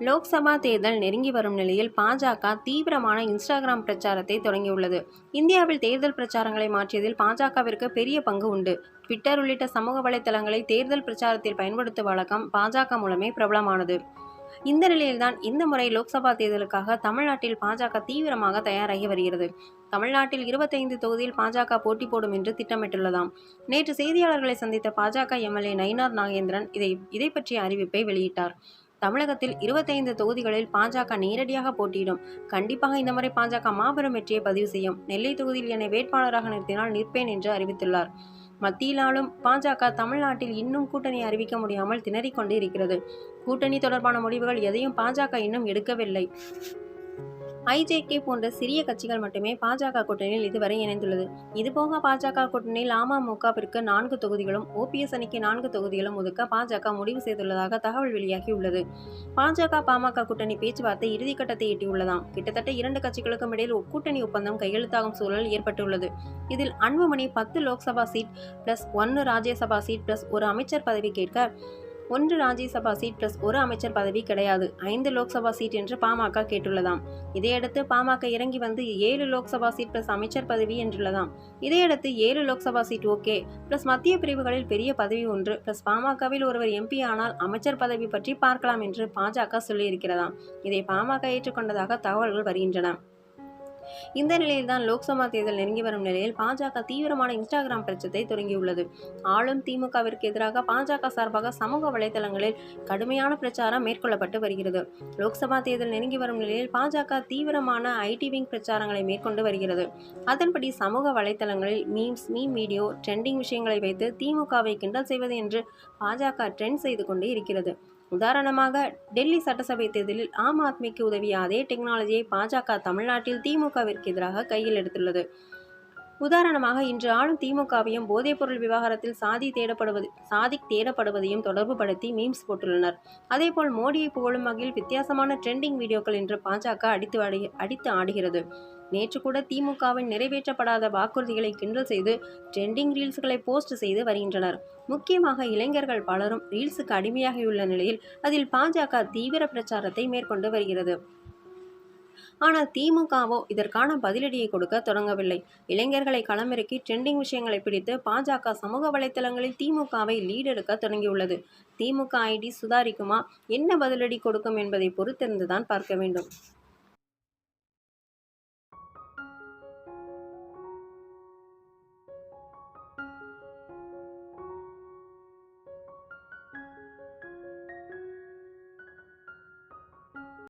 லோக்சபா தேர்தல் நெருங்கி வரும் நிலையில் பாஜக தீவிரமான இன்ஸ்டாகிராம் பிரச்சாரத்தை தொடங்கியுள்ளது. இந்தியாவில் தேர்தல் பிரச்சாரங்களை மாற்றியதில் பாஜகவிற்கு பெரிய பங்கு உண்டு. ட்விட்டர் உள்ளிட்ட சமூக வலைதளங்களை தேர்தல் பிரச்சாரத்தில் பயன்படுத்தும் வழக்கம் பாஜக மூலமே பிரபலமானது. இந்த நிலையில்தான் இந்த முறை லோக்சபா தேர்தலுக்காக தமிழ்நாட்டில் பாஜக தீவிரமாக தயாராகி வருகிறது. தமிழ்நாட்டில் 25 தொகுதியில் பாஜக போட்டி போடும் என்று திட்டமிட்டுள்ளதாம். நேற்று செய்தியாளர்களை சந்தித்த பாஜக எம்எல்ஏ நயினார் நாகேந்திரன் இதை பற்றிய அறிவிப்பை வெளியிட்டார். தமிழகத்தில் 25 தொகுதிகளில் பாஜக நேரடியாக போட்டியிடும். கண்டிப்பாக இந்த முறை பாஜக மாபெரும் வெற்றியை பதிவு செய்யும். நெல்லை தொகுதியில் என்னை வேட்பாளராக நிறுத்தினால் நிற்பேன் என்று அறிவித்துள்ளார். மத்தியிலாலும் பாஜக தமிழ்நாட்டில் இன்னும் கூட்டணி அறிவிக்க முடியாமல் திணறிக் கொண்டு இருக்கிறது. கூட்டணி தொடர்பான முடிவுகள் எதையும் பாஜக இன்னும் எடுக்கவில்லை. ஐஜேகே போன்ற சிறிய கட்சிகள் மட்டுமே பாஜக கூட்டணியில் இதுவரை இணைந்துள்ளது. இதுபோக பாஜக கூட்டணியில் அமமுகவிற்கு 4 தொகுதிகளும் ஓபிஎஸ் அணிக்கு 4 தொகுதிகளும் ஒதுக்க பாஜக முடிவு செய்துள்ளதாக தகவல் வெளியாகியுள்ளது. பாஜக பாமக கூட்டணி பேச்சுவார்த்தை இறுதிக்கட்டத்தை எட்டியுள்ளதாம். கிட்டத்தட்ட 2 கட்சிகளுக்கும் இடையில் கூட்டணி ஒப்பந்தம் கையெழுத்தாகும் சூழல் ஏற்பட்டுள்ளது. இதில் Anbumani 10 Lok Sabha seat plus 1 Rajya Sabha seat plus 1 அமைச்சர் பதவி கேட்க 1 ராஜ்யசபா சீட் பிளஸ் 1 அமைச்சர் பதவி கிடையாது, 5 லோக்சபா சீட் என்று பாமக கேட்டுள்ளதாம். இதையடுத்து பாமக இறங்கி வந்து 7 லோக்சபா சீட் பிளஸ் அமைச்சர் பதவி என்றுள்ளதாம். இதையடுத்து 7 லோக்சபா சீட் ஓகே பிளஸ் மத்திய பிரிவுகளில் பெரிய பதவி 1 பிளஸ் பாமகவில் ஒருவர் எம்பி ஆனால் அமைச்சர் பதவி பற்றி பார்க்கலாம் என்று பாஜக சொல்லியிருக்கிறதாம். இதை பாமக ஏற்றுக்கொண்டதாக தகவல்கள் வருகின்றன. இந்த நிலையில்தான் லோக்சபா தேர்தல் நெருங்கி வரும் நிலையில் பாஜக தீவிரமான இன்ஸ்டாகிராம் பிரச்சாரத்தை தொடங்கியுள்ளது. ஆளும் திமுகவிற்கு எதிராக பாஜக சார்பாக சமூக வலைதளங்களில் கடுமையான பிரச்சாரம் மேற்கொள்ளப்பட்டு வருகிறது. லோக்சபா தேர்தல் நெருங்கி வரும் நிலையில் பாஜக தீவிரமான ஐடி விங் பிரச்சாரங்களை மேற்கொண்டு வருகிறது. அதன்படி சமூக வலைதளங்களில் மீம் வீடியோ, ட்ரெண்டிங் விஷயங்களை வைத்து திமுகவை கிண்டல் செய்வது என்று பாஜக ட்ரெண்ட் செய்து கொண்டு இருக்கிறது. உதாரணமாக, டெல்லி சட்டசபை தேர்தலில் ஆம் ஆத்மிக்கு உதவிய அதே டெக்னாலஜியை பாஜக தமிழ்நாட்டில் திமுகவிற்கு எதிராக கையில் எடுத்துள்ளது. உதாரணமாக, இன்று ஆளும் திமுகவையும் போதைப்பொருள் விவகாரத்தில் சாதிக் தேடப்படுவதையும் தொடர்பு படுத்தி மீம்ஸ் போட்டுள்ளனர். அதேபோல் மோடியை புகழும் வகையில் வித்தியாசமான ட்ரெண்டிங் வீடியோக்கள் என்று பாஜக அடித்து ஆடுகிறது. நேற்று கூட திமுகவின் நிறைவேற்றப்படாத வாக்குறுதிகளை கிண்டல் செய்து ட்ரெண்டிங் ரீல்ஸ்களை போஸ்ட் செய்து வருகின்றனர். முக்கியமாக இளைஞர்கள் பலரும் ரீல்ஸுக்கு அடிமையாகியுள்ள நிலையில் அதில் பாஜக தீவிர பிரச்சாரத்தை மேற்கொண்டு வருகிறது. ஆனால் திமுகவோ இதற்கான பதிலடியை கொடுக்க தொடங்கவில்லை. இளைஞர்களை களமிறக்கி ட்ரெண்டிங் விஷயங்களை பிடித்து பாஜக சமூக வலைதளங்களில் திமுகவை லீட் எடுக்க தொடங்கியுள்ளது. திமுக ஐடி சுதாரிக்குமா, என்ன பதிலடி கொடுக்கும் என்பதை பொறுத்திருந்துதான் பார்க்க வேண்டும்.